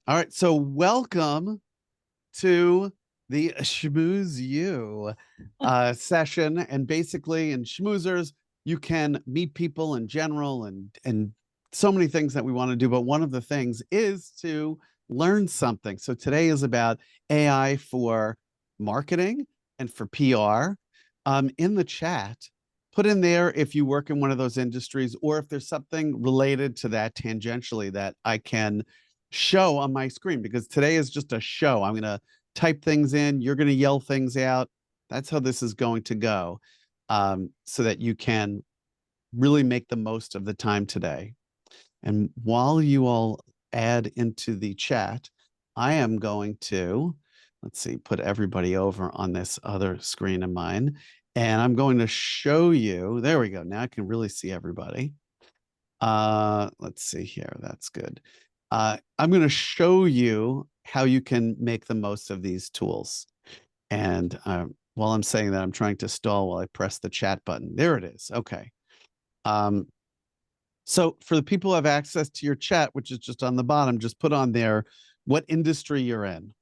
All right, so welcome to the SchmoozeU session. And basically in schmoozers, you can meet people in general and so many things that we want to do. But one of the things is to learn something. So today is about AI for marketing and for PR. In the chat, put in there if you work in one of those industries or if there's something related to that tangentially that I can show on my screen, because today is just a show. I'm going to type things in. You're going to yell things out. That's how this is going to go, so that you can really make the most of the time today. And while you all add into the chat, I am going to, let's see, put everybody over on this other screen of mine. And I'm going to show you, there we go. Now I can really see everybody. Let's see here. That's good. I'm going to show you how you can make the most of these tools. And while I'm saying that, I'm trying to stall while I press the chat button. There it is. Okay. So for the people who have access to your chat, which is just on the bottom, just put on there what industry you're in.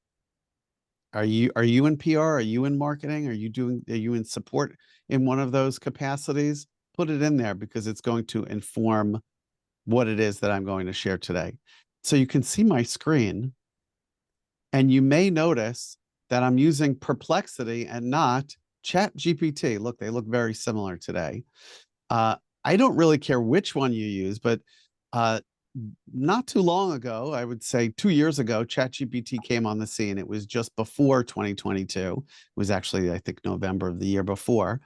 Are you in PR? Are you in marketing? Are you in support in one of those capacities? Put it in there because it's going to inform what it is that I'm going to share today. So you can see my screen, and you may notice that I'm using Perplexity and not ChatGPT. Look, they look very similar today. I don't really care which one you use, but not too long ago, I would say 2 years ago, ChatGPT came on the scene. It was just before 2022. It was actually, I think, November of the year before.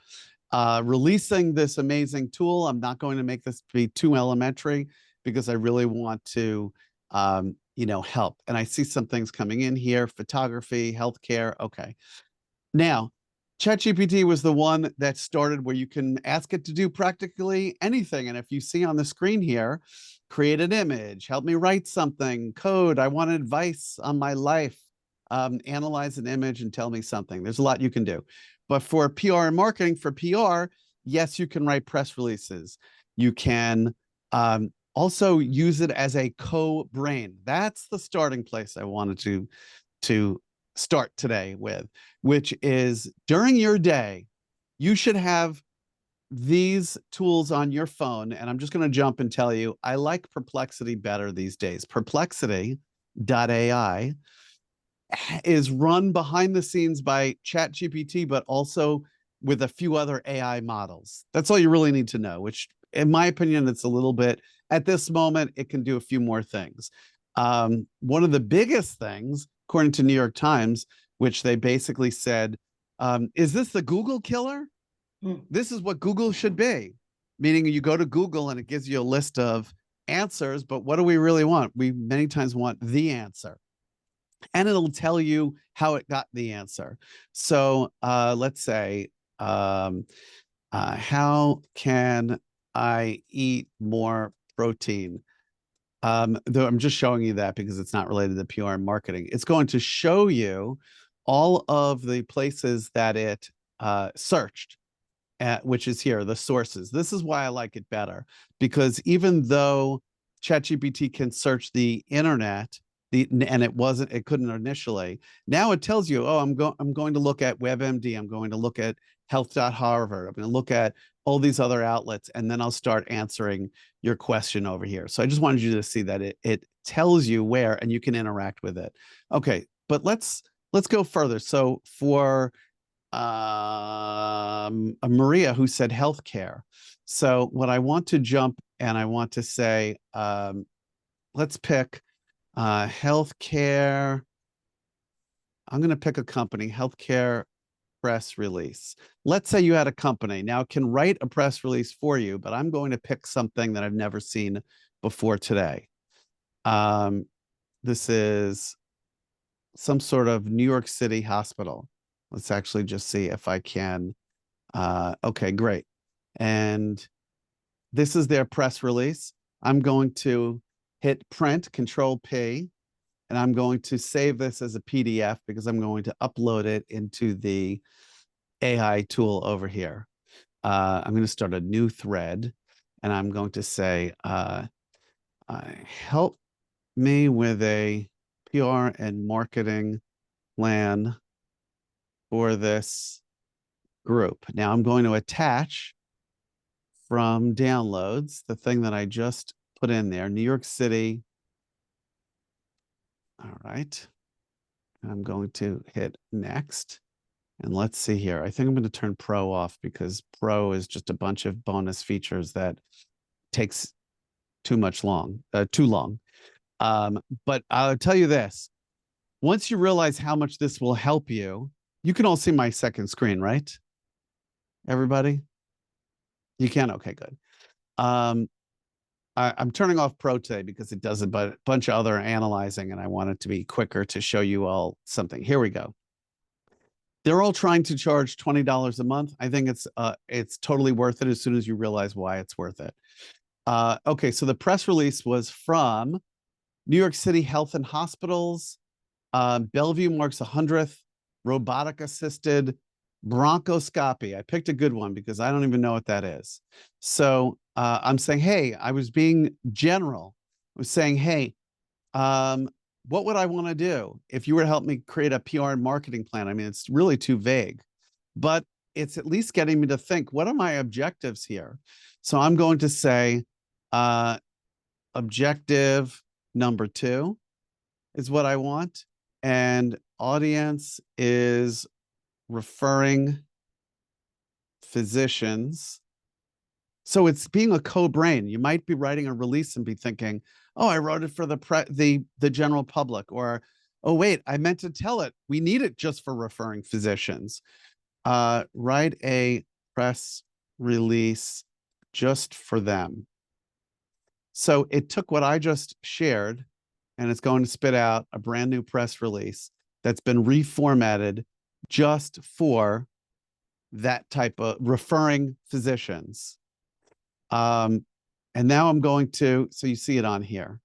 Releasing this amazing tool. I'm not going to make this be too elementary because I really want to, help. And I see some things coming in here: photography, healthcare. Okay. Now, ChatGPT was the one that started where you can ask it to do practically anything. And if you see on the screen here, create an image, help me write something, code, I want advice on my life, analyze an image and tell me something. There's a lot you can do. But for PR and marketing, for PR, yes, you can write press releases. You can also use it as a co-brain. That's the starting place I wanted to start today with, which is during your day, you should have these tools on your phone. And I'm just going to jump and tell you, I like Perplexity better these days. Perplexity.ai is run behind the scenes by ChatGPT, but also with a few other AI models. That's all you really need to know, which in my opinion, it's a little bit, at this moment, it can do a few more things. One of the biggest things, according to New York Times, which they basically said, is this the Google killer? This is what Google should be. Meaning you go to Google and it gives you a list of answers, but what do we really want? We many times want the answer. And it'll tell you how it got the answer. So let's say, how can I eat more protein? Though I'm just showing you that because it's not related to PR and marketing. It's going to show you all of the places that it searched, which is here, the sources. This is why I like it better, because even though ChatGPT can search the internet, and it couldn't initially. Now it tells you, oh, I'm going to look at WebMD. I'm going to look at health.harvard. I'm going to look at all these other outlets, and then I'll start answering your question over here. So I just wanted you to see that it tells you where, and you can interact with it. Okay, but let's go further. So for Maria, who said healthcare. So what I want to jump and I want to say, let's pick healthcare. I'm going to pick a company, healthcare press release. Let's say you had a company. Now it can write a press release for you, but I'm going to pick something that I've never seen before today. This is some sort of New York City hospital. Let's actually just see if I can. Okay, great. And this is their press release. I'm going to hit print, Control P, and I'm going to save this as a PDF because I'm going to upload it into the AI tool over here. I'm going to start a new thread, and I'm going to say, help me with a PR and marketing plan for this group. Now I'm going to attach from downloads the thing that I just put in there, New York City. All right. I'm going to hit next. And let's see here. I think I'm going to turn Pro off because Pro is just a bunch of bonus features that takes too long. But I'll tell you this. Once you realize how much this will help you, you can all see my second screen, right? Everybody? You can? Okay, good. I'm turning off Pro today because it does a bunch of other analyzing and I want it to be quicker to show you all something. Here we go. They're all trying to charge $20 a month. I think it's totally worth it as soon as you realize why it's worth it. Okay, so the press release was from New York City Health and Hospitals. Bellevue marks 100th robotic assisted bronchoscopy. I picked a good one because I don't even know what that is. So I'm saying, hey, I was being general. I was saying, hey, what would I want to do if you were to help me create a PR and marketing plan? I mean, it's really too vague, but it's at least getting me to think, what are my objectives here? So I'm going to say objective number 2 is what I want. And audience is referring physicians. So it's being a co-brain. You might be writing a release and be thinking, oh, I wrote it for the general public, or, oh, wait, I meant to tell it. We need it just for referring physicians. Write a press release just for them. So it took what I just shared and it's going to spit out a brand new press release that's been reformatted just for that type of referring physicians. And now I'm going to, so you see it on here.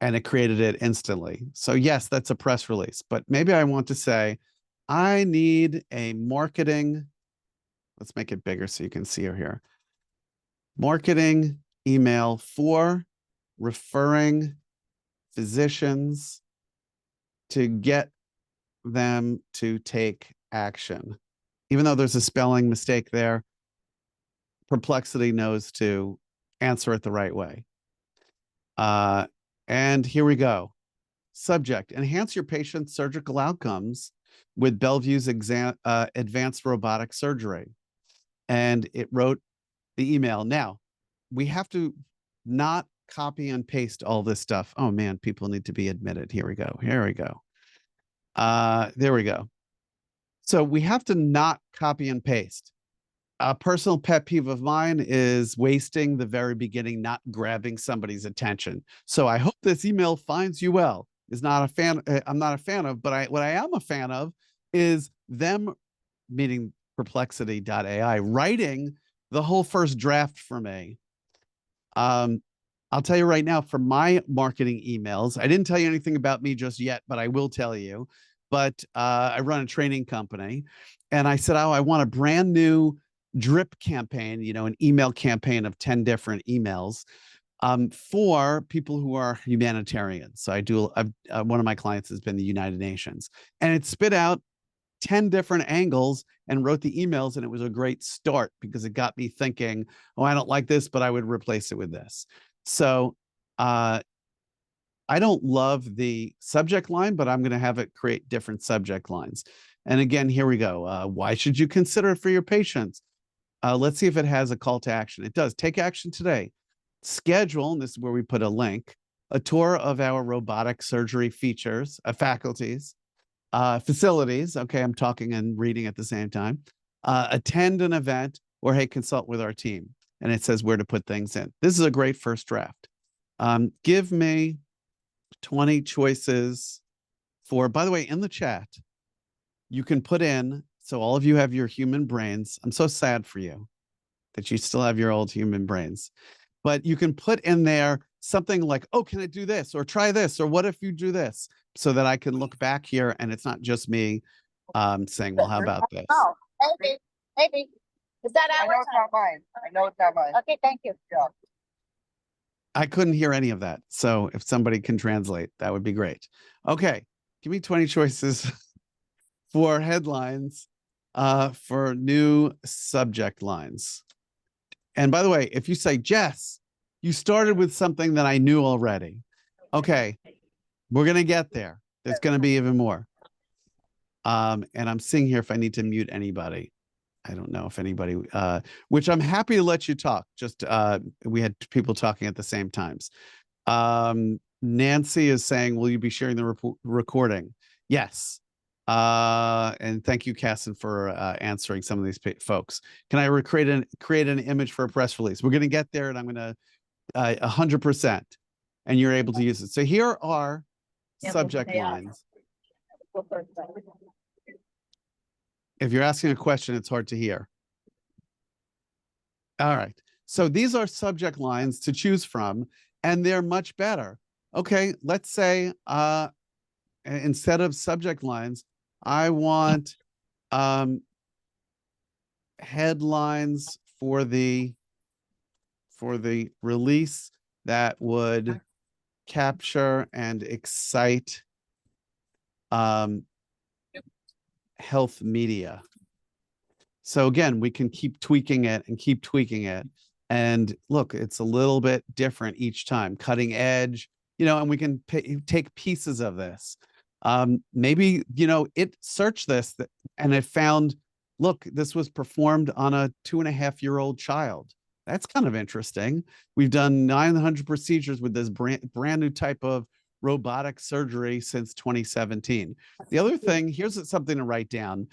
And it created it instantly. So yes, that's a press release, but maybe I want to say, I need a marketing, let's make it bigger so you can see her here. Marketing email for referring physicians to get them to take action. Even though there's a spelling mistake there, Perplexity knows to answer it the right way. And here we go. Subject, enhance your patient's surgical outcomes with Bellevue's advanced robotic surgery. And it wrote the email. Now, we have to not copy and paste all this stuff. Oh man, people need to be admitted. Here we go. Here we go. There we go. So we have to not copy and paste. A personal pet peeve of mine is wasting the very beginning, not grabbing somebody's attention. So I hope this email finds you well. Is not a fan. I'm not a fan of, but what I am a fan of is them, meaning Perplexity.ai, writing the whole first draft for me. I'll tell you right now, for my marketing emails, I didn't tell you anything about me just yet, but I will tell you. But I run a training company, and I said, oh, I want a brand new drip campaign, you know, an email campaign of 10 different emails for people who are humanitarians. So I do, one of my clients has been the United Nations, and it spit out 10 different angles and wrote the emails. And it was a great start because it got me thinking, oh, I don't like this, but I would replace it with this. So I don't love the subject line, but I'm going to have it create different subject lines. And again, here we go. Why should you consider it for your patients? Let's see if it has a call to action. It does. Take action today. Schedule, and this is where we put a link, a tour of our robotic surgery features, faculties, facilities. Okay, I'm talking and reading at the same time. Attend an event, or hey, consult with our team. And it says where to put things in. This is a great first draft. Give me 20 choices for, by the way, in the chat, you can put in, so all of you have your human brains. I'm so sad for you that you still have your old human brains. But you can put in there something like, oh, can I do this? Or try this? Or what if you do this? So that I can look back here and it's not just me saying, well, how about this? Oh, maybe. Is that our? I know it's not mine. I know it's not mine. Okay, thank you. Yeah. I couldn't hear any of that. So if somebody can translate, that would be great. Okay, give me 20 choices for headlines for new subject lines. And by the way, if you say, Jess, you started with something that I knew already. Okay, we're going to get there. There's going to be even more. And I'm seeing here if I need to mute anybody. I don't know if anybody, which I'm happy to let you talk. Just we had people talking at the same times. Nancy is saying, will you be sharing the recording? Yes. And thank you, Casson, for answering some of these folks. Can I create an image for a press release? We're going to get there, and I'm going to 100%, and you're able to use it. So here are subject lines. If you're asking a question, it's hard to hear. All right. So these are subject lines to choose from, and they're much better. Okay, let's say instead of subject lines, I want headlines for the release that would capture and excite health media. So again, we can keep tweaking it and keep tweaking it. And look, it's a little bit different each time, cutting edge, and we can take pieces of this. Maybe, it searched this and it found, look, this was performed on a 2.5-year-old child. That's kind of interesting. We've done 900 procedures with this brand new type of robotic surgery since 2017. The other thing, here's something to write down.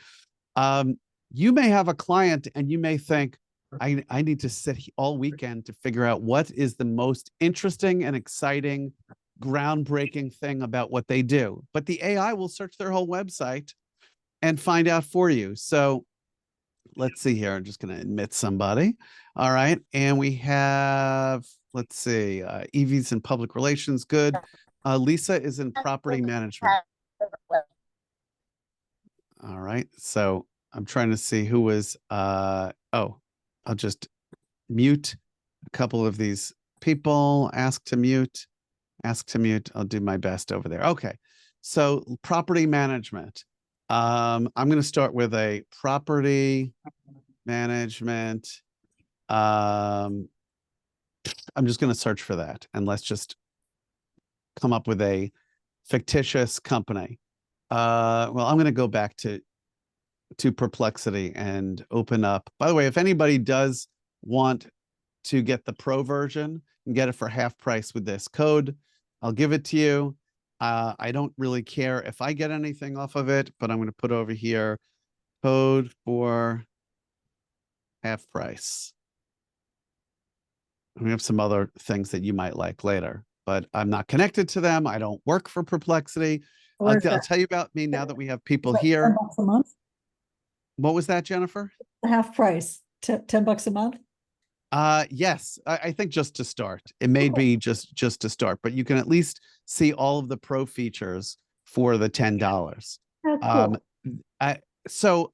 You may have a client and you may think, I need to sit all weekend to figure out what is the most interesting and exciting, groundbreaking thing about what they do. But the AI will search their whole website and find out for you. So let's see here. I'm just going to admit somebody. All right. And we have, let's see, Evie's in public relations. Good. Lisa is in property management. All right. So I'm trying to see who was, I'll just mute a couple of these people. Ask to mute. I'll do my best over there. Okay. So property management. I'm going to start with a property management. I'm just going to search for that, and let's just come up with a fictitious company. Well, I'm going to go back to Perplexity and open up. By the way, if anybody does want to get the pro version and get it for half price with this code, I'll give it to you. I don't really care if I get anything off of it, but I'm going to put over here code for half price. We have some other things that you might like later, but I'm not connected to them. I don't work for Perplexity. I'll tell you about me now that we have people here. $10 a month? What was that, Jennifer? Half price, $10 a month? Yes, I think just to start. It may be just to start, but you can at least see all of the pro features for the $10. Oh, cool. So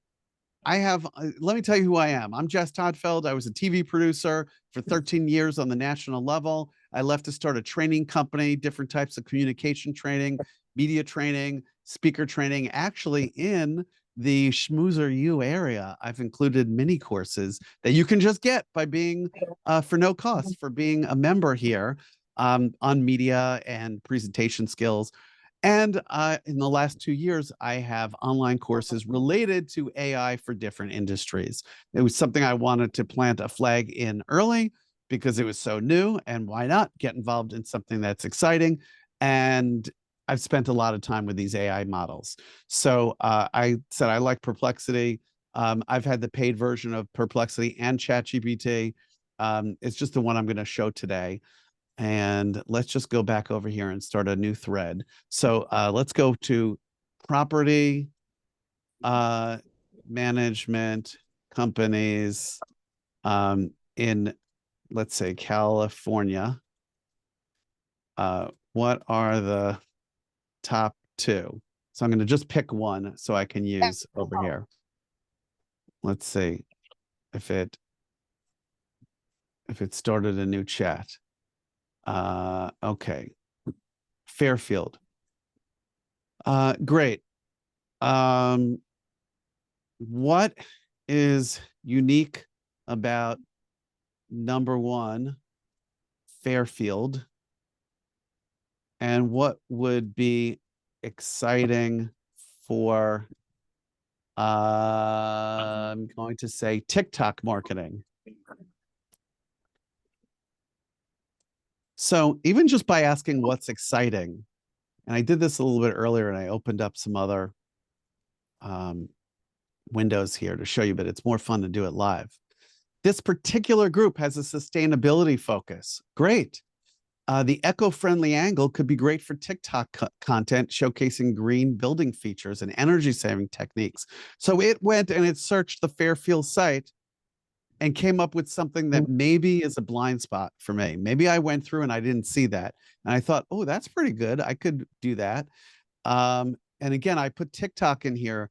I have, let me tell you who I am. I'm Jess Todfeld. I was a TV producer for 13 years on the national level. I left to start a training company, different types of communication training, media training, speaker training, actually in the SchmoozeU area. I've included mini courses that you can just get by being for no cost, for being a member here on media and presentation skills. And in the last 2 years, I have online courses related to AI for different industries. It was something I wanted to plant a flag in early because it was so new, and why not get involved in something that's exciting? And I've spent a lot of time with these AI models. So I said I like Perplexity. I've had the paid version of Perplexity and ChatGPT. It's just the one I'm going to show today. And let's just go back over here and start a new thread. So let's go to property management companies in, let's say, California. What are the top 2? So I'm going to just pick one so I can use over here. Let's see if it started a new chat. Okay. Fairfield. Great. What is unique about number one, Fairfield? And what would be exciting for, I'm going to say TikTok marketing? So even just by asking what's exciting, and I did this a little bit earlier and I opened up some other windows here to show you, but it's more fun to do it live. This particular group has a sustainability focus. Great. The eco-friendly angle could be great for TikTok content showcasing green building features and energy-saving techniques. So it went and it searched the Fairfield site and came up with something that maybe is a blind spot for me. Maybe I went through and I didn't see that. And I thought, oh, that's pretty good. I could do that. And again, I put TikTok in here.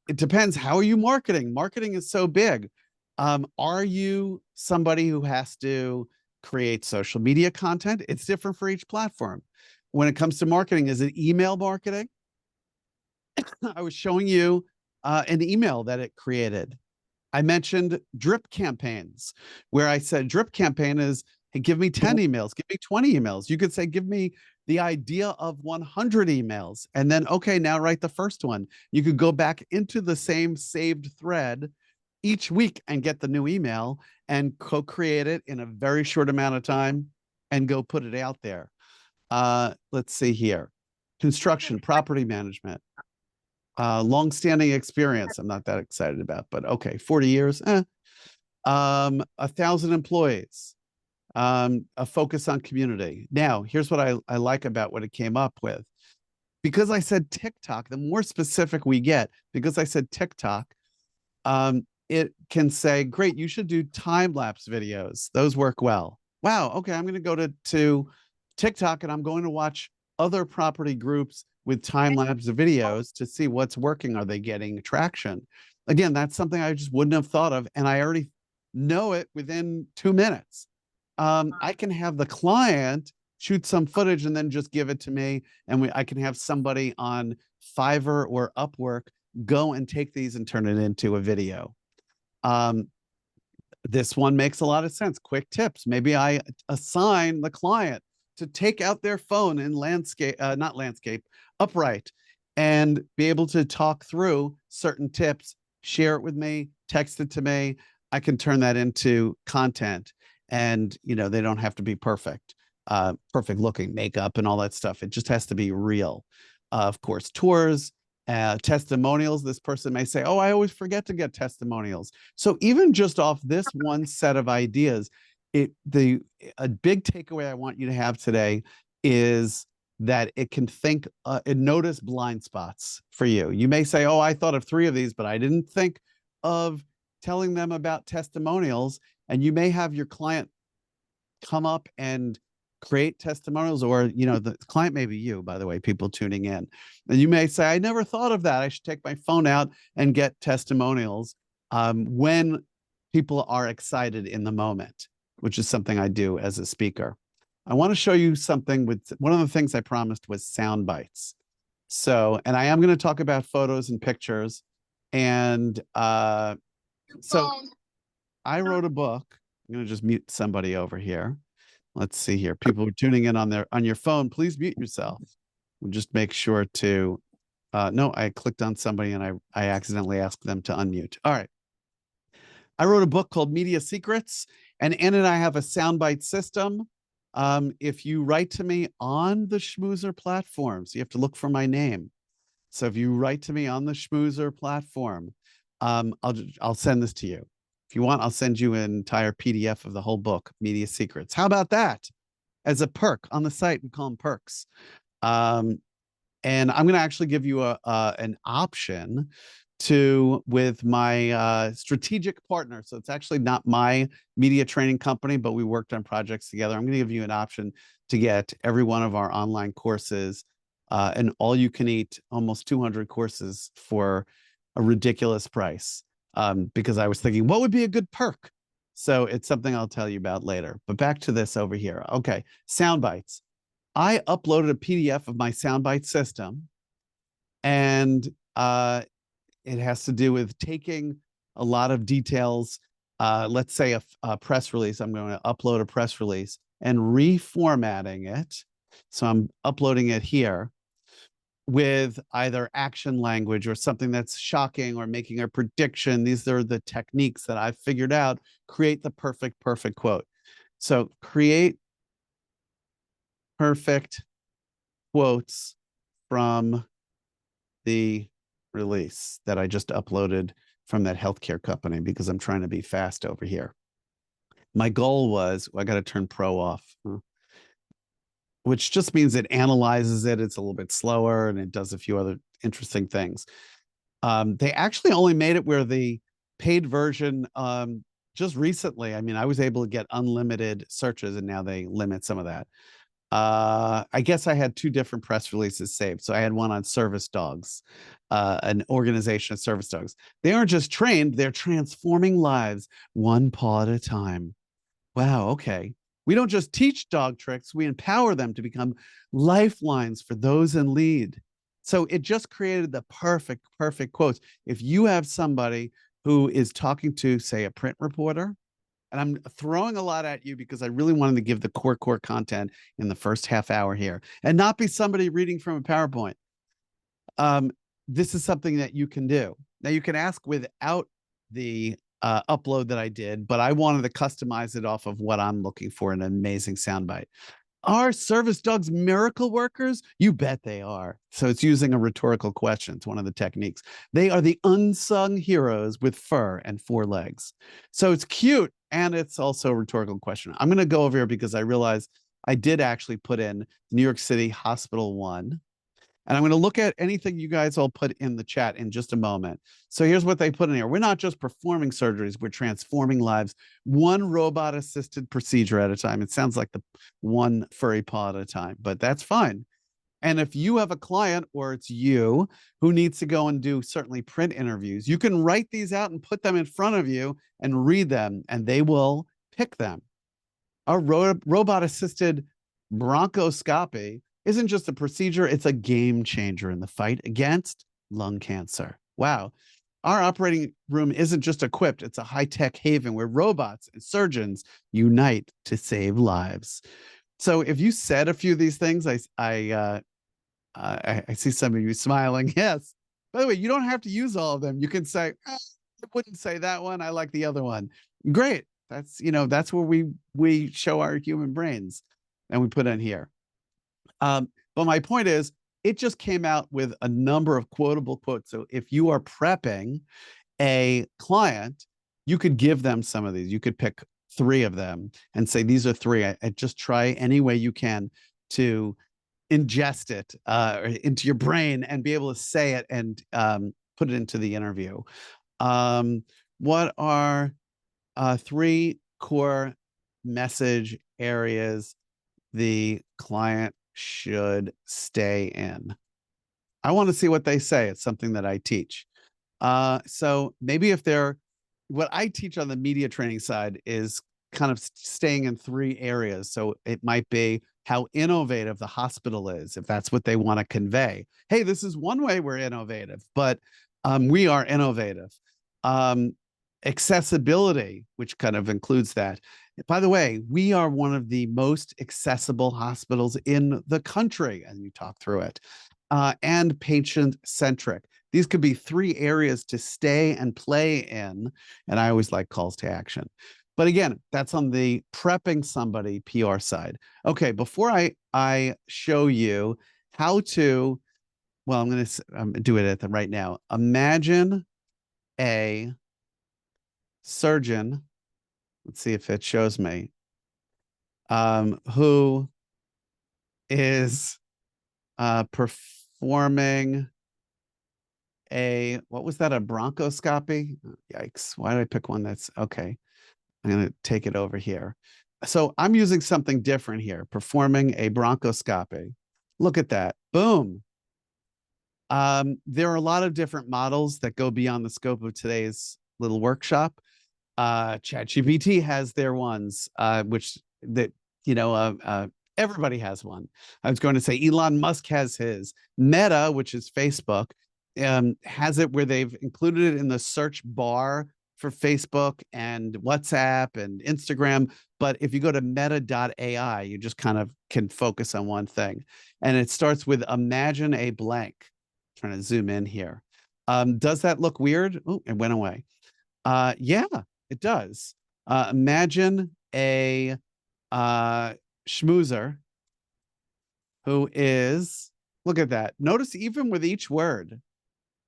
It depends. How are you marketing? Marketing is so big. Are you somebody who has to create social media content? It's different for each platform. When it comes to marketing, is it email marketing? I was showing you an email that it created. I mentioned drip campaigns, where I said drip campaign is, hey, give me 10 emails, give me 20 emails. You could say, give me the idea of 100 emails. And then, okay, now write the first one. You could go back into the same saved thread each week and get the new email and co-create it in a very short amount of time and go put it out there. Let's see here. Construction, property management. Long-standing experience. I'm not that excited about, but okay, 40 years. 1,000 employees. A focus on community. Now, here's what I like about what it came up with. Because I said TikTok, the more specific we get, because I said TikTok, it can say, great, you should do time-lapse videos. Those work well. Wow, okay, I'm going to go to TikTok and I'm going to watch other property groups with time-lapse videos to see what's working. Are they getting traction? Again, that's something I just wouldn't have thought of, and I already know it within 2 minutes. I can have the client shoot some footage and then just give it to me, and I can have somebody on Fiverr or Upwork go and take these and turn it into a video. This one makes a lot of sense. Quick tips. Maybe I assign the client to take out their phone in not landscape, upright, and be able to talk through certain tips, share it with me, text it to me. I can turn that into content, and they don't have to be perfect, perfect looking makeup and all that stuff. It just has to be real. Of course, tours, testimonials. This person may say, oh, I always forget to get testimonials. So even just off this one set of ideas, a big takeaway I want you to have today is that it can think and notice blind spots for you. You may say, oh, I thought of 3 of these, but I didn't think of telling them about testimonials. And you may have your client come up and create testimonials, or the client may be you, by the way, people tuning in, and you may say, I never thought of that. I should take my phone out and get testimonials when people are excited in the moment, which is something I do as a speaker. I want to show you something with one of the things I promised was sound bites. So, and I am going to talk about photos and pictures. And so I wrote a book. I'm going to just mute somebody over here. Let's see here. People are tuning in on your phone. Please mute yourself. We'll just make sure to, no, I clicked on somebody and I accidentally asked them to unmute. All right. I wrote a book called Media Secrets, and Ann and I have a soundbite system. If you write to me on the Schmoozer platforms, you have to look for my name. So if you write to me on the Schmoozer platform, I'll send this to you. If you want, I'll send you an entire PDF of the whole book, Media Secrets. How about that? As a perk on the site, we call them perks. And I'm going to actually give you an option with my strategic partner. So it's actually not my media training company, but we worked on projects together. I'm going to give you an option to get every one of our online courses and all you can eat, almost 200 courses for a ridiculous price. Because I was thinking, what would be a good perk? So it's something I'll tell you about later. But back to this over here. Okay, sound bites. I uploaded a PDF of my soundbite system, and it has to do with taking a lot of details. Let's say a press release. I'm going to upload a press release and reformatting it. So I'm uploading it here with either action language or something that's shocking or making a prediction. These are the techniques that I've figured out. Create the perfect quote. So create perfect quotes from the release that I just uploaded from that healthcare company because I'm trying to be fast over here. My goal was, I got to turn pro off, which just means it analyzes it. It's a little bit slower and it does a few other interesting things. They actually only made it where the paid version just recently, I mean, I was able to get unlimited searches and now they limit some of that. I guess I had two different press releases saved. So I had one on service dogs, an organization of service dogs. They aren't just trained, they're transforming lives one paw at a time. Wow, okay. We don't just teach dog tricks, we empower them to become lifelines for those in lead. So it just created the perfect quotes. If you have somebody who is talking to, say, a print reporter, and I'm throwing a lot at you because I really wanted to give the core content in the first half hour here and not be somebody reading from a PowerPoint. This is something that you can do. Now you can ask without the upload that I did, but I wanted to customize it off of what I'm looking for in an amazing soundbite. Are service dogs miracle workers? You bet they are. So it's using a rhetorical question. It's one of the techniques. They are the unsung heroes with fur and 4 legs. So it's cute and it's also a rhetorical question. I'm going to go over here because I realized I did actually put in New York City Hospital 1. And I'm going to look at anything you guys all put in the chat in just a moment. So here's what they put in here. We're not just performing surgeries, we're transforming lives, one robot assisted procedure at a time. It sounds like the one furry paw at a time, but that's fine. And if you have a client or it's you who needs to go and do certainly print interviews, you can write these out and put them in front of you and read them, and they will pick them. Our robot assisted bronchoscopy isn't just a procedure, it's a game changer in the fight against lung cancer. Wow. Our operating room isn't just equipped, it's a high-tech haven where robots and surgeons unite to save lives. So if you said a few of these things, I see some of you smiling. Yes. By the way, you don't have to use all of them. You can say, I wouldn't say that one. I like the other one. Great. That's, that's where we show our human brains and we put in here. But my point is, it just came out with a number of quotable quotes. So if you are prepping a client, you could give them some of these. You could pick 3 of them and say, these are 3. I just try any way you can to ingest it into your brain and be able to say it and put it into the interview. What are 3 core message areas the client should stay in? I want to see what they say. It's something that I teach. So maybe if what I teach on the media training side is kind of staying in 3 areas. So it might be how innovative the hospital is, if that's what they want to convey. Hey, this is one way we're innovative, but we are innovative. Accessibility, which kind of includes that. By the way, we are one of the most accessible hospitals in the country, and you talk through it. And patient-centric. These could be 3 areas to stay and play in, and I always like calls to action. But again, that's on the prepping somebody PR side. Okay, before I show you how to, well, I'm going to do it right now. Imagine a surgeon, let's see if it shows me, who is performing what was that, a bronchoscopy? Yikes, why did I pick one that's, okay, I'm going to take it over here. So I'm using something different here, performing a bronchoscopy. Look at that, boom. There are a lot of different models that go beyond the scope of today's little workshop. ChatGPT has their ones, which that you know, everybody has one. I was going to say Elon Musk has his. Meta, which is Facebook, has it where they've included it in the search bar for Facebook and WhatsApp and Instagram. But if you go to meta.ai, you just kind of can focus on one thing. And it starts with imagine a blank. I'm trying to zoom in here. Does that look weird? Oh, it went away. Yeah, it does. Imagine a schmoozer who is, look at that. Notice even with each word,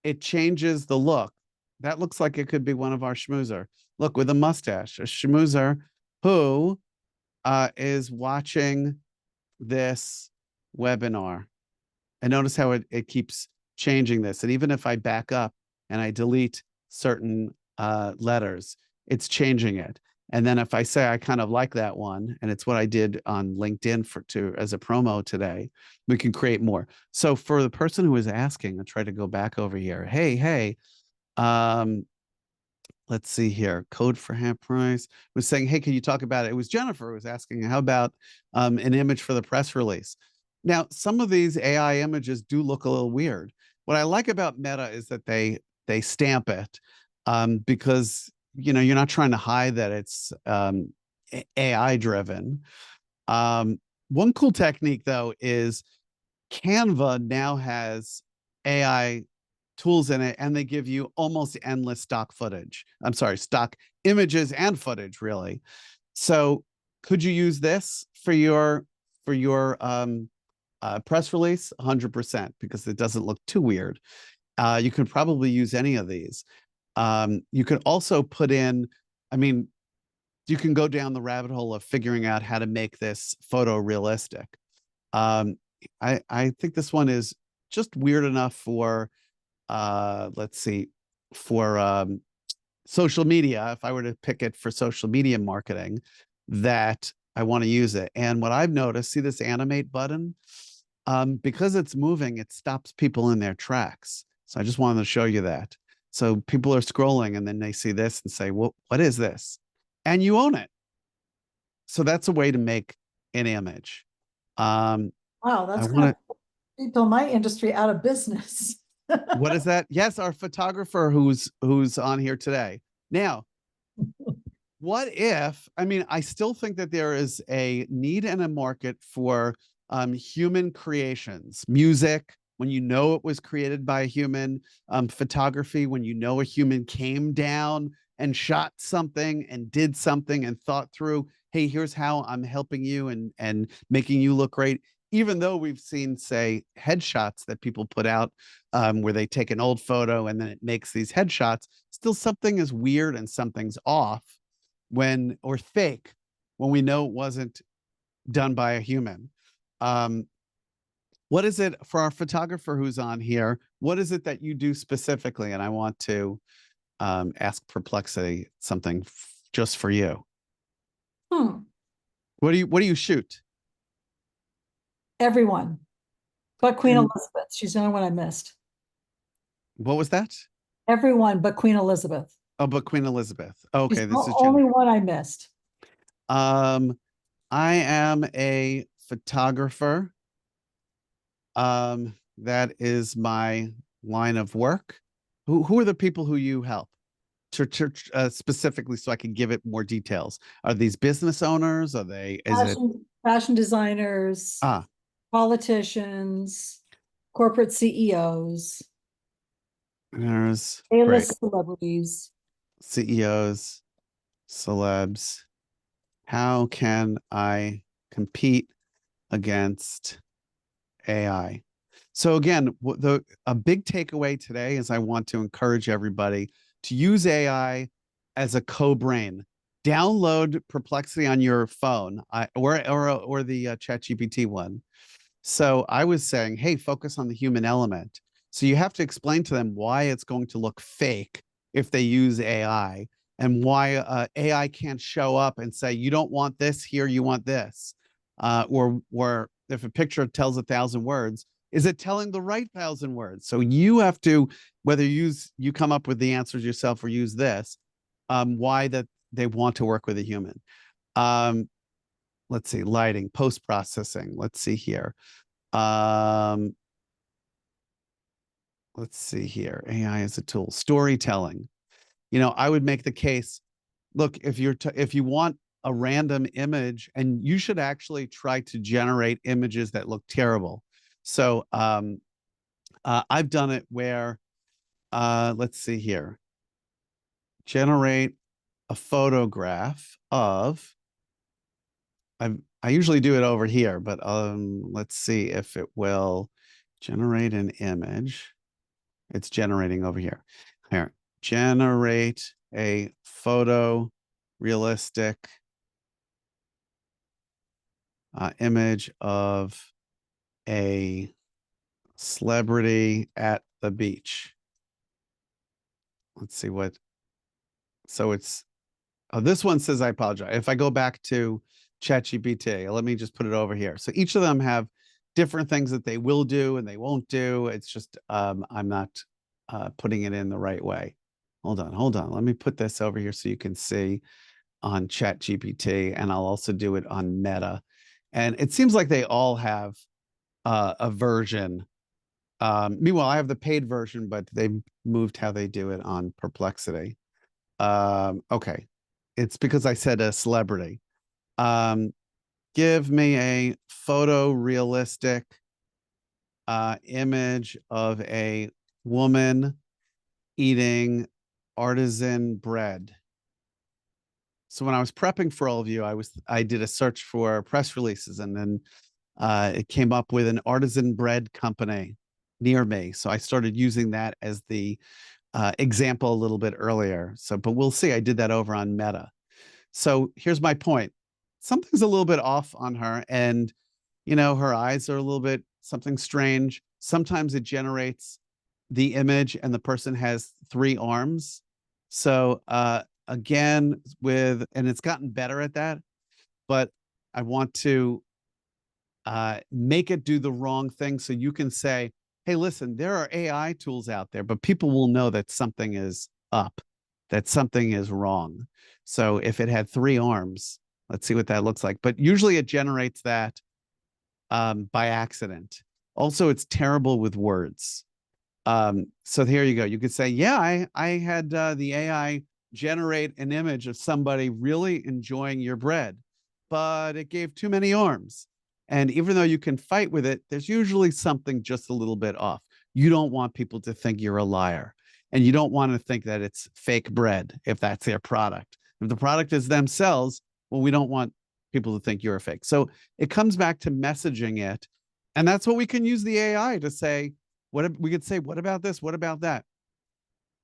it changes the look. That looks like it could be one of our schmoozer. Look, with a mustache, a schmoozer who is watching this webinar. And notice how it keeps changing this. And even if I back up and I delete certain letters, it's changing it. And then if I say I kind of like that one, and it's what I did on LinkedIn as a promo today, we can create more. So for the person who was asking, I'll try to go back over here. Hey, let's see here. Code for half price was saying, hey, can you talk about it? It was Jennifer who was asking, how about an image for the press release? Now, some of these AI images do look a little weird. What I like about Meta is that they stamp it because you know, you're not trying to hide that it's AI driven. One cool technique though is Canva now has AI tools in it, and they give you almost endless stock footage. I'm sorry, stock images and footage, really. So could you use this for your press release? 100%, because it doesn't look too weird. You could probably use any of these. You could also put in, I mean, you can go down the rabbit hole of figuring out how to make this photo realistic. I think this one is just weird enough for, let's see, for social media. If I were to pick it for social media marketing, that I want to use it. And what I've noticed, see this animate button? Because it's moving, it stops people in their tracks. So I just wanted to show you that. So people are scrolling and then they see this and say, well, what is this? And you own it. So that's a way to make an image. Wow, I that's want gonna to, put people in my industry out of business. what is that? Yes, our photographer who's on here today. Now, what if, I mean, I still think that there is a need and a market for human creations, music, when you know it was created by a human, photography, when you know a human came down and shot something and did something and thought through, hey, here's how I'm helping you and making you look great. Even though we've seen, say, headshots that people put out where they take an old photo and then it makes these headshots, still something is weird and something's off when, or fake, when we know it wasn't done by a human. What is it for our photographer who's on here? What is it that you do specifically? And I want to ask Perplexity something just for you. What do you shoot? Everyone, but Queen And Elizabeth. She's the only one I missed. what was that? Everyone but Queen Elizabeth. Oh, but Queen Elizabeth. She's Okay, the this is only Jen. one I missed. Um, I am a photographer. That is my line of work. Who are the people who you help? Specifically, so I can give it more details. Are these business owners? Are they? Is it? Fashion designers, Ah, politicians, corporate CEOs, there's great A-list celebrities. CEOs, celebs. How can I compete against AI? So again, a big takeaway today is I want to encourage everybody to use AI as a co-brain. Download Perplexity on your phone, or the ChatGPT one. So I was saying, hey, focus on the human element. So you have to explain to them why it's going to look fake if they use AI, and why AI can't show up and say, you don't want this here, you want this. Or if a picture tells 1,000 words, is it telling the right 1,000 words? So you have to, whether you come up with the answers yourself or use this, why that they want to work with a human. Um, let's see, lighting, post-processing. Let's see here. Um, let's see here. AI is a tool. Storytelling. I would make the case, look, if you want a random image, and you should actually try to generate images that look terrible. So I've done it where, let's see here, generate a photograph of, I usually do it over here, but let's see if it will generate an image. It's generating over here. Here, generate a photo realistic image of a celebrity at the beach. Let's see what. So it's, oh, this one says, I apologize. If I go back to ChatGPT, let me just put it over here. So each of them have different things that they will do and they won't do. It's just, I'm not putting it in the right way. Hold on. Let me put this over here so you can see on ChatGPT, and I'll also do it on Meta. And it seems like they all have a version. Meanwhile, I have the paid version, but they moved how they do it on Perplexity. Okay. It's because I said a celebrity. Give me a photorealistic image of a woman eating artisan bread. So when I was prepping for all of you, I did a search for press releases, and then it came up with an artisan bread company near me. So I started using that as the example a little bit earlier. So, but we'll see. I did that over on Meta. So here's my point. Something's a little bit off on her, and her eyes are a little bit something strange. Sometimes it generates the image and the person has 3 arms. So again, and it's gotten better at that, but I want to make it do the wrong thing. So you can say, hey, listen, there are AI tools out there, but people will know that something is up, that something is wrong. So if it had 3 arms, let's see what that looks like. But usually it generates that by accident. Also, it's terrible with words. So here you go. You could say, yeah, I had the AI generate an image of somebody really enjoying your bread, but it gave too many arms. And even though you can fight with it, there's usually something just a little bit off. You don't want people to think you're a liar, and you don't want to think that it's fake bread if that's their product. If the product is themselves, well, we don't want people to think you're a fake. So it comes back to messaging it. And that's what we can use the AI to say. We could say, what about this? What about that?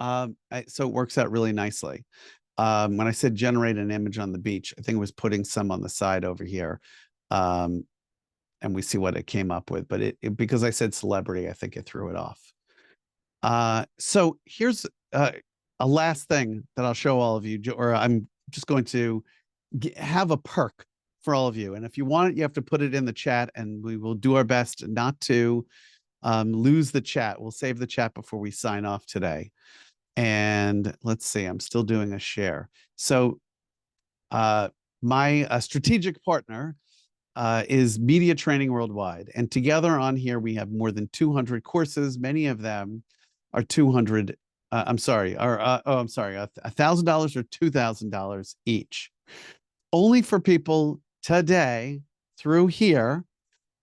So it works out really nicely. When I said generate an image on the beach, I think it was putting some on the side over here. And we see what it came up with. But because I said celebrity, I think it threw it off. So here's a last thing that I'll show all of you, or I'm just going to have a perk for all of you. And if you want it, you have to put it in the chat, and we will do our best not to lose the chat. We'll save the chat before we sign off today. And let's see, I'm still doing a share. So my strategic partner is Media Training Worldwide. And together on here, we have more than 200 courses. Many of them are $1,000 or $2,000 each. Only for people today through here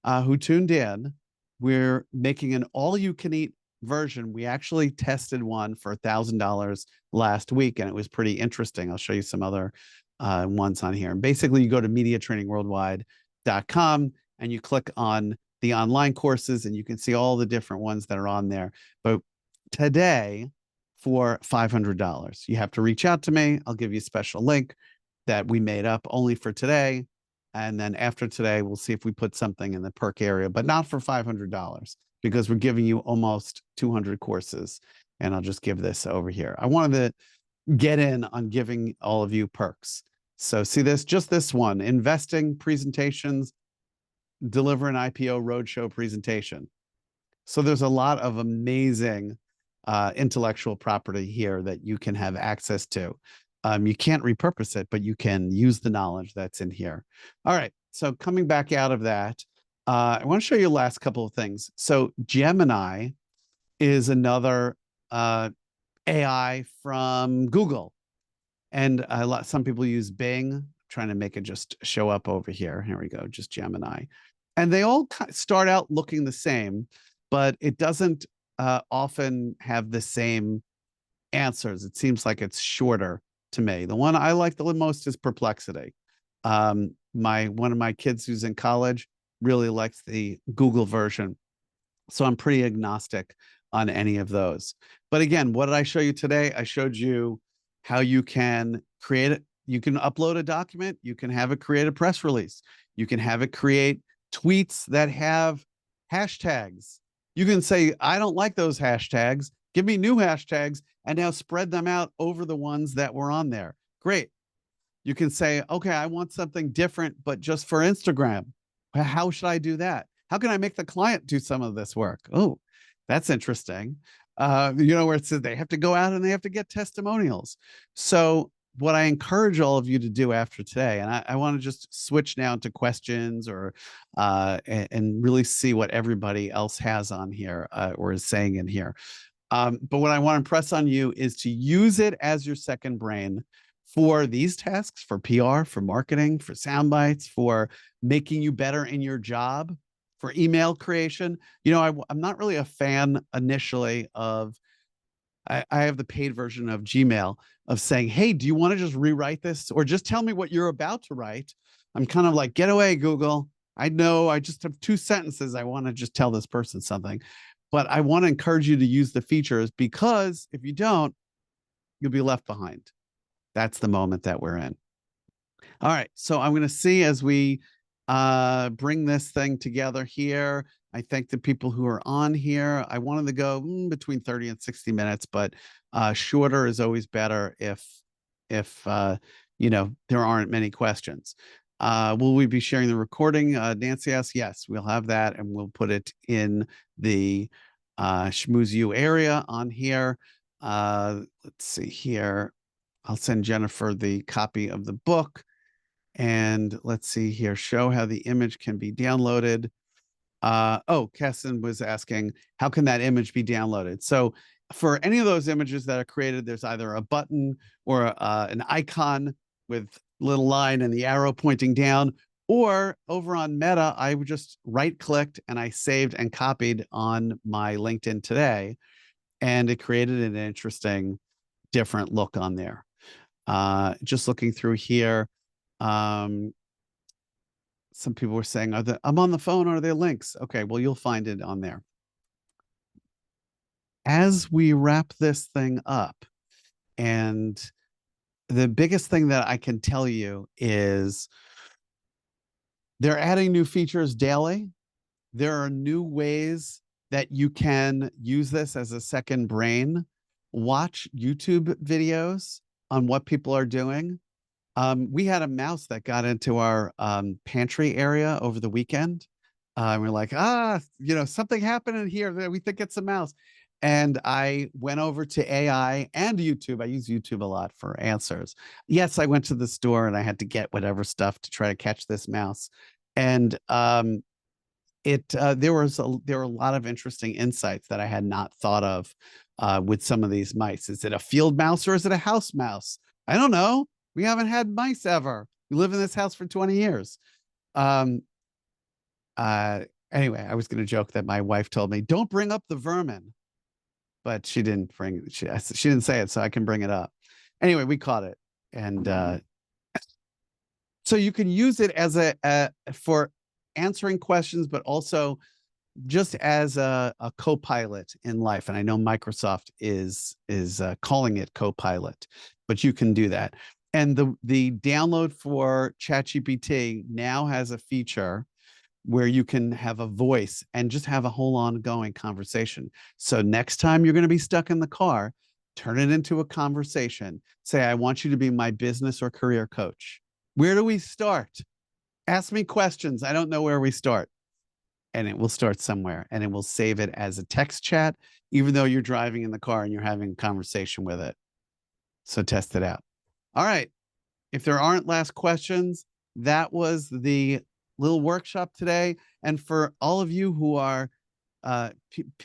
who tuned in, we're making an all-you-can-eat version. We actually tested one for $1,000 last week, and it was pretty interesting. I'll show you some other ones on here. And basically, you go to MediaTrainingWorldwide.com and you click on the online courses, and you can see all the different ones that are on there. But today, for $500, you have to reach out to me. I'll give you a special link that we made up only for today. And then after today, we'll see if we put something in the perk area, but not for $500, because we're giving you almost 200 courses. And I'll just give this over here. I wanted to get in on giving all of you perks. So see this, just this one, investing presentations, deliver an IPO roadshow presentation. So there's a lot of amazing intellectual property here that you can have access to. You can't repurpose it, but you can use the knowledge that's in here. All right. So coming back out of that, I want to show you the last couple of things. So Gemini is another AI from Google. And some people use Bing. I'm trying to make it just show up over here. Here we go, just Gemini. And they all start out looking the same, but it doesn't often have the same answers. It seems like it's shorter to me. The one I like the most is Perplexity. One of my kids who's in college really likes the Google version. So I'm pretty agnostic on any of those. But again, what did I show you today? I showed you how you can create it. You can upload a document. You can have it create a press release. You can have it create tweets that have hashtags. You can say, I don't like those hashtags. Give me new hashtags, and now spread them out over the ones that were on there. Great. You can say, okay, I want something different, but just for Instagram. How should I do that? How can I make the client do some of this work? Oh, that's interesting. Where it says they have to go out and they have to get testimonials. So what I encourage all of you to do after today, and I want to just switch now to questions and really see what everybody else has on here or is saying in here. But what I want to impress on you is to use it as your second brain for these tasks, for PR, for marketing, for sound bites, for making you better in your job, for email creation. I'm not really a fan initially of, I have the paid version of Gmail of saying, hey, do you want to just rewrite this or just tell me what you're about to write? I'm kind of like, get away, Google. I know I just have 2 sentences. I want to just tell this person something. But I want to encourage you to use the features, because if you don't, you'll be left behind. That's the moment that we're in. All right. So I'm going to see as we bring this thing together here. I thank the people who are on here. I wanted to go between 30 and 60 minutes, but shorter is always better if there aren't many questions. Will we be sharing the recording? Nancy asks, yes, we'll have that, and we'll put it in the SchmoozeU area on here. Let's see here. I'll send Jennifer the copy of the book. And let's see here, show how the image can be downloaded. Kesson was asking, how can that image be downloaded? So for any of those images that are created, there's either a button or an icon with little line and the arrow pointing down, or over on Meta, I just right-clicked and I saved and copied on my LinkedIn today, and it created an interesting, different look on there. Just looking through here, some people were saying, I'm on the phone, are there links? Okay, well, you'll find it on there. As we wrap this thing up, and the biggest thing that I can tell you is they're adding new features daily. There are new ways that you can use this as a second brain. Watch YouTube videos on what people are doing. We had a mouse that got into our pantry area over the weekend. We're like, something happened in here. We think it's a mouse. And I went over to AI and YouTube. I use YouTube a lot for answers. Yes, I went to the store and I had to get whatever stuff to try to catch this mouse. And there were a lot of interesting insights that I had not thought of with some of these mice. Is it a field mouse or is it a house mouse? I don't know. We haven't had mice ever. We live in this house for 20 years. Anyway, I was going to joke that my wife told me, don't bring up the vermin, but she didn't say it, so I can bring it up. Anyway, we caught it. And so you can use it as for answering questions, but also just as a co-pilot in life. And I know Microsoft is calling it co-pilot, but you can do that. And the download for ChatGPT now has a feature where you can have a voice and just have a whole ongoing conversation. So next time you're going to be stuck in the car, turn it into a conversation. Say, I want you to be my business or career coach. Where do we start? Ask me questions. I don't know where we start. And it will start somewhere, and it will save it as a text chat, even though you're driving in the car and you're having a conversation with it. So test it out. All right. If there aren't last questions, that was the little workshop today. And for all of you who are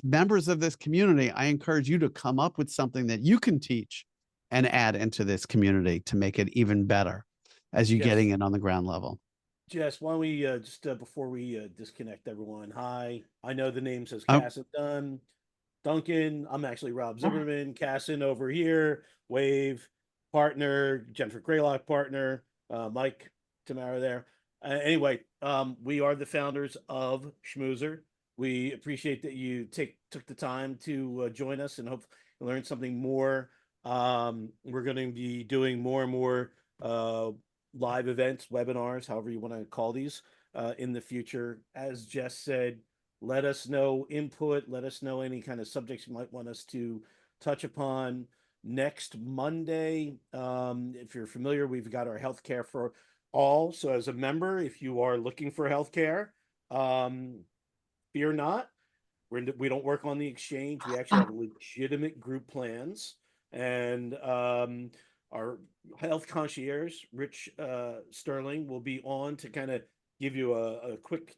members of this community, I encourage you to come up with something that you can teach and add into this community to make it even better as you're getting in on the ground level. Jess, why don't we just before we disconnect everyone? Hi, I know the name says Oh. Casson Duncan. I'm actually Rob Zimmerman. Casson over here, Wave partner, Jennifer Graylock partner, Mike Tamara there. Anyway, we are the founders of SchmoozeU. We appreciate that you took the time to join us and hope you learn something more. We're going to be doing more and more live events, webinars, however you want to call these, in the future. As Jess said, let us know input, let us know any kind of subjects you might want us to touch upon. Next Monday, if you're familiar, we've got our healthcare for all. So as a member, if you are looking for healthcare, fear not. We don't work on the exchange. We actually have legitimate group plans. And our health concierge, Rich Sterling, will be on to kind of give you a quick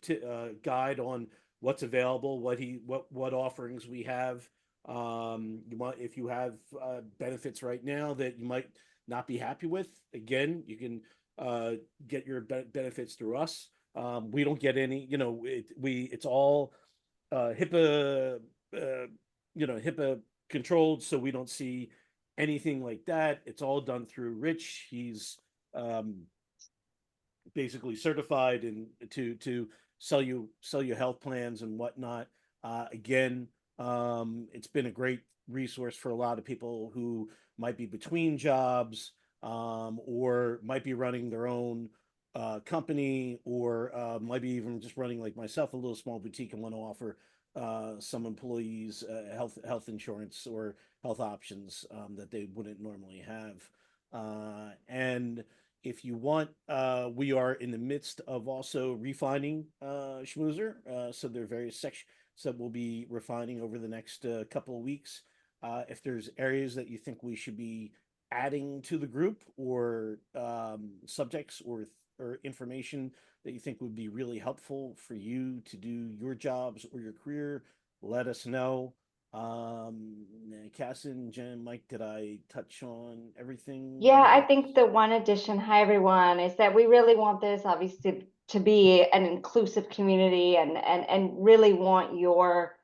guide on what's available, what offerings we have. If you have benefits right now that you might not be happy with, again, you can get your benefits through us. We don't get any, it's all HIPAA, HIPAA controlled, so we don't see anything like that. It's all done through Rich. He's basically certified to sell you health plans and whatnot. Again, it's been a great resource for a lot of people who might be between jobs, or might be running their own company, or might be even just running, like myself, a little small boutique and want to offer some employees health insurance or health options that they wouldn't normally have. And if you want, we are in the midst of also refining SchmoozeU. So there are various sections that we'll be refining over the next couple of weeks. If there's areas that you think we should be adding to the group, or subjects or information that you think would be really helpful for you to do your jobs or your career, let us know. Casson, Jen, Mike, did I touch on everything? Yeah, I think the one addition, hi everyone, is that we really want this obviously to be an inclusive community, and really want your,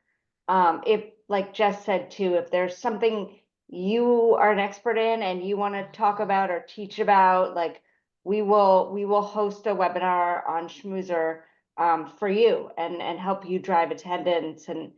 if, like Jess said too, if there's something you are an expert in and you want to talk about or teach about, like we will host a webinar on SchmoozeU for you, and help you drive attendance, and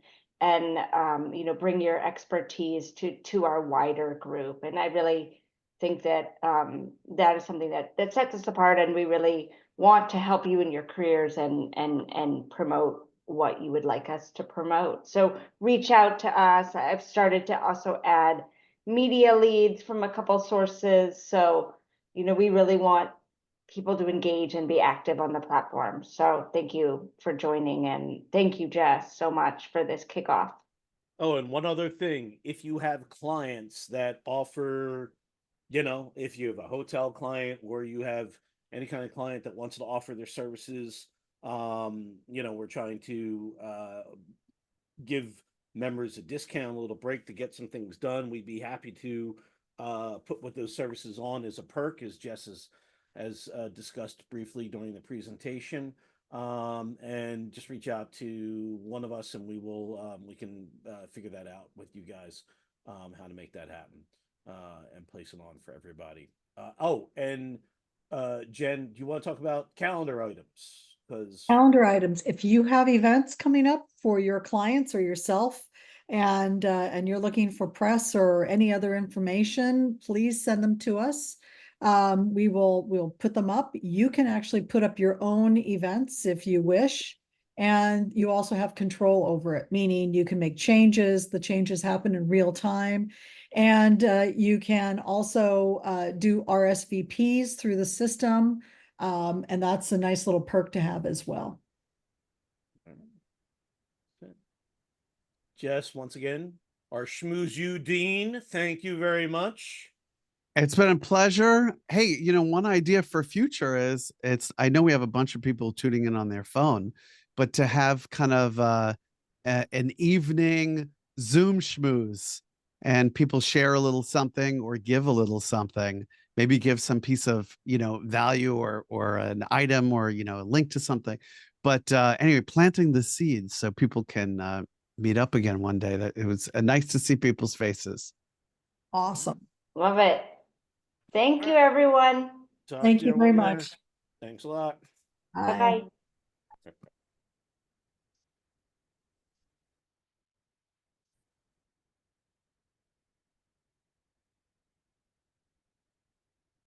bring your expertise to our wider group. And I really think that that is something that sets us apart, and we really want to help you in your careers and promote what you would like us to promote. So reach out to us. I've started to also add media leads from a couple sources. So, we really want people to engage and be active on the platform. So thank you for joining, and thank you, Jess, so much for this kickoff. Oh, and one other thing, if you have clients that offer, if you have a hotel client, or you have any kind of client that wants to offer their services, we're trying to give members a discount, a little break to get some things done. We'd be happy to put what those services on as a perk, as Jess has discussed briefly during the presentation. And just reach out to one of us, and we can figure that out with you guys, how to make that happen, and place it on for everybody. And Jen, do you want to talk about calendar items? Calendar items, if you have events coming up for your clients or yourself, and you're looking for press or any other information, please send them to us. We'll put them up. You can actually put up your own events if you wish, and you also have control over it, meaning you can make changes. The changes happen in real time, and you can also do RSVPs through the system. And that's a nice little perk to have as well. Jess, once again, our SchmoozeU Dean, thank you very much. It's been a pleasure. Hey, you know, one idea for future is I know we have a bunch of people tuning in on their phone, but to have kind of an evening Zoom schmooze and people share a little something or give a little something, maybe give some piece of, you know, value or an item or, you know, a link to something. But anyway, planting the seeds so people can meet up again one day. That it was nice to see people's faces. Awesome. Love it. Thank you, everyone. Talk Thank to you very everyone there. much. Thanks a lot. Bye. Bye-bye.